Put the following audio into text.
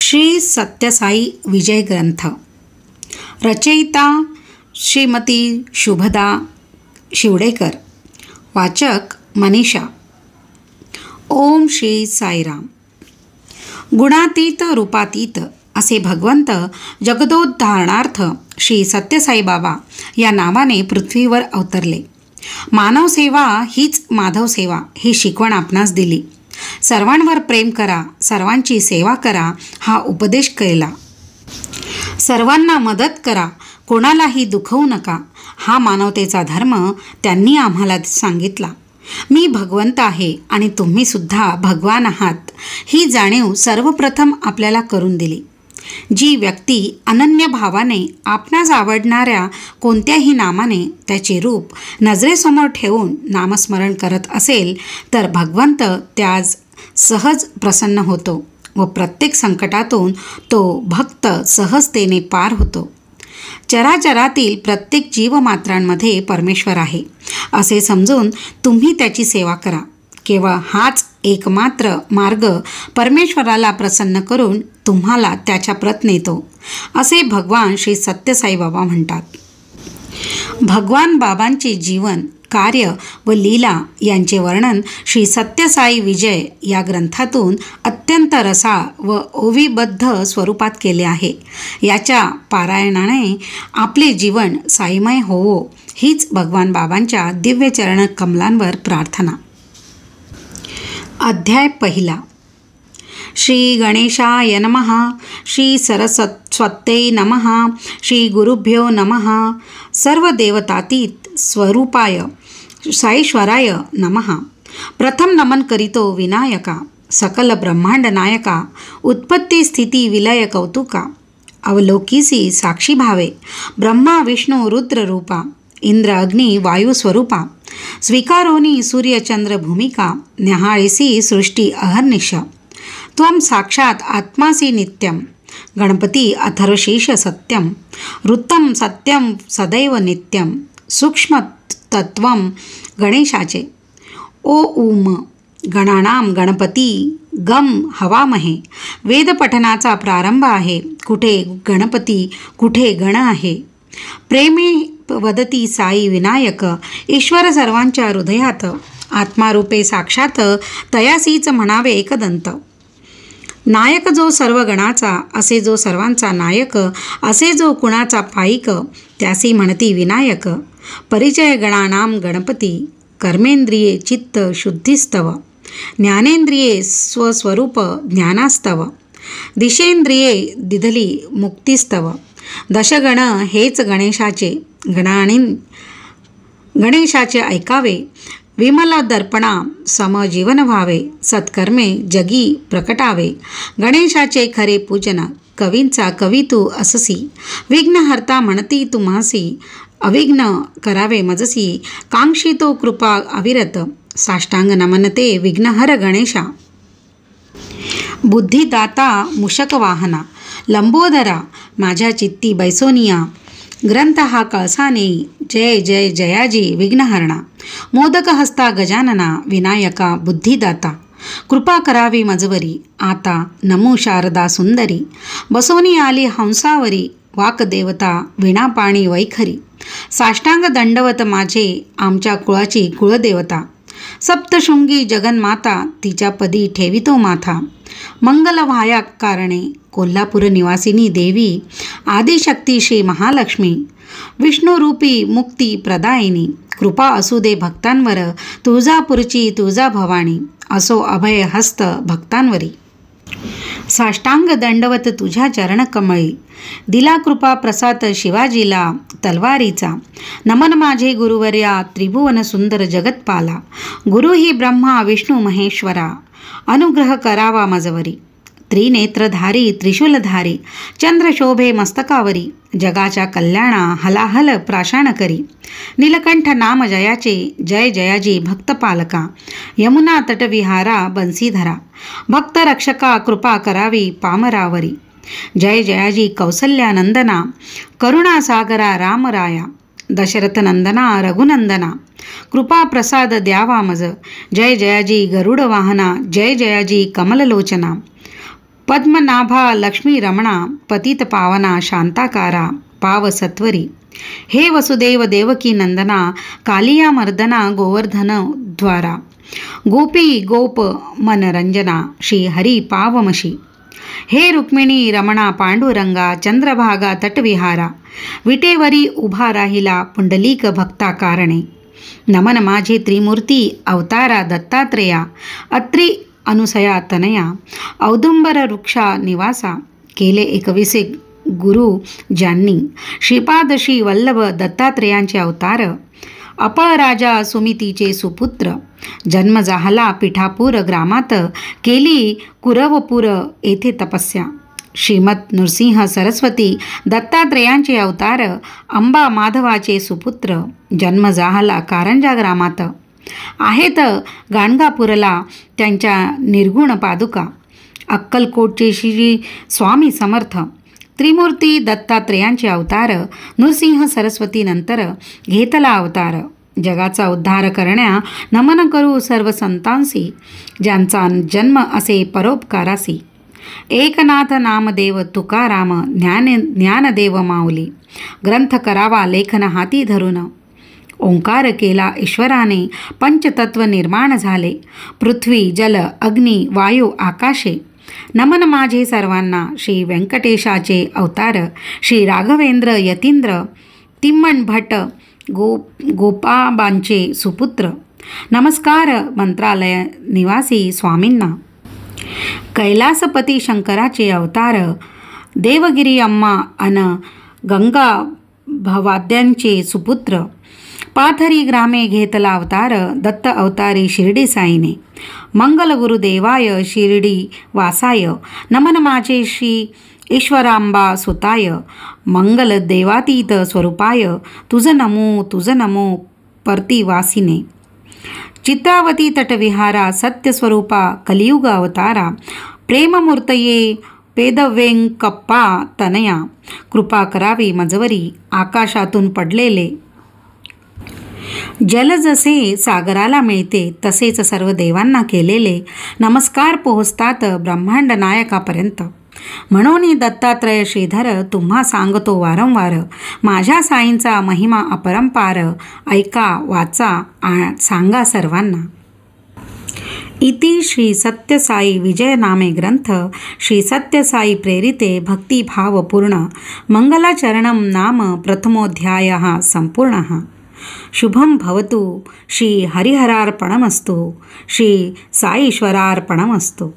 श्री सत्यसाई विजय ग्रंथ रचयिता श्रीमती शुभदा शिवडेकर. वाचक मनीषा. ओम श्री साईराम. गुणातीत रूपातीत असे भगवंत जगदोद्धारणार्थ श्री सत्यसाई बाबा या नावाने पृथ्वीवर अवतरले. मानवसेवा हीच माधवसेवा ही शिकवण आपणास दिली. सर्वांवर प्रेम करा, सर्वांची सेवा करा हा उपदेश केला. सर्वांना मदत करा, कोणालाही दुखवू नका हा मानवतेचा धर्म त्यांनी आम्हाला सांगितला. मी भगवंत आहे आणि तुम्ही सुद्धा भगवान आहात ही जाणीव सर्वप्रथम आपल्याला करून दिली. जी व्यक्ती अनन्य भावाने आपणास आवडणाऱ्या कोणत्याही नामाने त्याचे रूप नजरेसमोर ठेवून नामस्मरण करत असेल तर भगवंत त्यास सहज प्रसन्न होतो व प्रत्येक संकटातून तो भक्त सहजतेने पार होतो. चराचरातील प्रत्येक जीवमात्रांमध्ये परमेश्वर आहे असे समजून तुम्ही त्याची सेवा करा. केवळ हाच एकमात्र मार्ग परमेश्वराला प्रसन्न करून तुम्हाला त्याच्या प्रत नेतो असे भगवान श्री सत्यसाई बाबा म्हणतात. भगवान बाबांचे जीवन, कार्य व लीला यांचे वर्णन श्री सत्यसाई विजय या ग्रंथातून अत्यंत रसाळ व ओवीबद्ध स्वरूपात केले आहे. याच्या पारायणाने आपले जीवन साईमय होवो हीच भगवान बाबांच्या दिव्य चरण कमलांवर प्रार्थना. अध्याय पहिला. श्री गणेशाय नमः. श्री सरस्वत्यै नमः. श्री गुरुभ्यो नमः. सर्व देवतातीत स्वरूपाय साईश्वराय नमः. प्रथम नमन करीतो विनायका, सकल ब्रह्मांड नायका, उत्पत्ती स्थिती विलय कौतुका, अवलोकीसी साक्षी भावे, ब्रह्मा विष्णू रुद्र रूपा, इंद्र अग्नी वायू स्वरूपा, स्वीकारोनी सूर्यचंद्र भूमिका, न्याहाळीसी सृष्टी अहर्निश, त्वं साक्षात आत्मासी नित्यं, गणपती अथर्वशीर्ष सत्यं, वृत्तं सत्यं सदैव नित्यं, सूक्ष्म तत्वं गणेशाचे. ओ ऊम गणानाम गणपती गम हवामहे. वेदपठनाचा प्रारंभ आहे. कुठे गणपती कुठे गण आहे. प्रेमे वदती साई विनायक. ईश्वर सर्वांच्या हृदयात, आत्मारूपे साक्षात तयासीच म्हणावे एकदंत. नायक जो सर्व गणाचा, असे जो सर्वांचा नायक, असे जो कुणाचा पाईक, त्यासी म्हणती विनायक. परिचय गणानाम गणपती, कर्मेंद्रिये चित्त शुद्धीस्तव, ज्ञानेंद्रिये स्वस्वरूप ज्ञानास्तव, दिशेंद्रिये दिधली मुक्तीस्तव. दशगण हेच गणेशाचे, गणेशाचे ऐकावे. विमल दर्पणा समजीवन व्हावे, सत्कर्मे जगी प्रकटावे. गणेशाचे खरे पूजन, कवींचा कवी तू अससी. विघ्नहर्ता म्हणती तुम्हासी, अविघ्न करावे मजसी. कांक्षितो कृपा अविरत, साष्टांग नमनते विघ्नहर गणेशा. बुद्धिदाता मूषक वाहना, लंबोदरा माझ्या चित्ती बैसोनिया. ग्रंथ हा कळसानेई, जय जय जयाजी विघ्नहरणा. मोदक हस्ता गजानना, विनायका बुद्धिदाता. कृपा करावी मजवरी, आता नमो शारदा सुंदरी. बसोनी आली हंसावरी, वाकदेवता वीणापाणी वैखरी. साष्टांग दंडवत माझे, आमच्या कुळाची कुळदेवता. सप्तशृंगी जगन्माता, तिच्या पदी ठेवितो माथा. मंगल व्हाया कारणे, कोल्हापूर निवासिनी देवी. आदिशक्ती श्री महालक्ष्मी, विष्णुरूपी मुक्ती प्रदायिनी. कृपा असू दे भक्तांवर, तुळजापूरची तुळजा भवानी. असो अभय हस्त भक्तांवरी. साष्टांग दंडवत तुझ्या चरणकमळी, दिला कृपा प्रसाद शिवाजीला तलवारीचा. नमन माझे गुरुवर्या, त्रिभुवन सुंदर जगतपाला. गुरु ही ब्रह्मा विष्णू महेश्वरा, अनुग्रह करावा मजवरी. त्रिनेत्रधारी त्रिशूलधारी, चंद्रशोभे मस्तकावरी. जगाच्या कल्याणा हलाहल प्राशान करी. नीलकंठ नाम जयाचे, जय जयाजी भक्तपालका. यमुना तटविहारा बंसीधरा, भक्त रक्षका कृपा करावी पामरावरी. जय जयाजी कौसल्यानंदना, करुणासागरा रामराया. दशरथ नंदना रघुनंदना, कृपा प्रसाद द्यावा मज. जय जयाजी गरुड वाहना, जय जयाजी कमललोचना. पद्मनाभा लक्ष्मी रमणा पतित पावना शांताकारा पाव सत्वरी, हे वसुदेव देवकी नंदना कालिया मर्दना गोवर्धन द्वारा, गोपी गोप मनरंजना श्री हरी पावमशी, हे रुक्मिणी रमणा पांडुरंगा चंद्रभागा तटविहारा, विटेवरी उभा राहिला पुंडलिक भक्ता कारणे, नमन माझे त्रिमूर्ती अवतारा दत्तात्रेया, अत्री अनुसया तनया, औदुंबर वृक्षा निवासा, केले 21 गुरु ज्यांनी, श्रीपादशी वल्लभ दत्तात्रेयांचे अवतार, अपळ राजा सुमितीचे सुपुत्र, जन्म झाला पिठापूर ग्रामात, केली कुरवपूर येथे तपस्या, श्रीमत नृसिंह सरस्वती दत्तात्रेयांचे अवतार, अंबा माधवाचे सुपुत्र, जन्म झाला कारंजा ग्रामात, आहेत गाणगापूरला त्यांच्या निर्गुण पादुका, अक्कलकोटचे श्री स्वामी समर्थ, त्रिमूर्ती दत्तात्रेयांचे अवतार, नृसिंह सरस्वती नंतर घेतला अवतार, जगाचा उद्धार करण्या नमन करू सर्व संतांसी, ज्यांचा जन्म असे परोपकारासी, एकनाथ नामदेव तुकाराम ज्ञानदेव माऊली, ग्रंथ करावा लेखन हाती धरून, ओंकार केला ईश्वराने पंचतत्व निर्माण झाले, पृथ्वी जल अग्नी वायू आकाशे, नमन माझे सर्वांना श्री व्यंकटेशाचे अवतार, श्री राघवेंद्र यतींद्र तिम्मण भट्ट गोपाबांचे सुपुत्र, नमस्कार मंत्रालय निवासी स्वामींना, कैलासपती शंकराचे अवतार, देवगिरी अम्मा अन गंगा भवाद्यांचे सुपुत्र, पाथरी ग्रामे घेतला अवतार, दत्त अवतारी शिर्डी साईने, मंगल गुरुदेवाय शिर्डी वासाय, नमन माझे श्री ईश्वरांबा सुताय, मंगल देवातीत स्वरूपाय, तुझ नमो परतीवासिने, चित्रावती तटविहारा सत्यस्वरूपा कलियुग अवतारा, प्रेममूर्तये पेदवेंकप्पा तनया, कृपा करावी मजवरी आकाशातून पडलेले, जल जसे सागराला मिळते तसेच सर्व देवांना केलेले, नमस्कार पोहोचतात ब्रह्मांड नायकापर्यंत, म्हणून दत्तात्रय श्रीधर तुम्हा सांगतो वारंवार, माझ्या साईंचा महिमा अपरंपार, ऐका वाचा सांगा सर्वांना. इति श्री सत्यसाई विजय नामे ग्रंथ श्री सत्यसाई प्रेरिते भक्तिभावपूर्ण मंगलाचरणं नाम प्रथमोऽध्यायः संपूर्णः. शुभं भवतु. श्री हरिहरार्पणमस्तु. श्री साईश्वरार्पणमस्तु.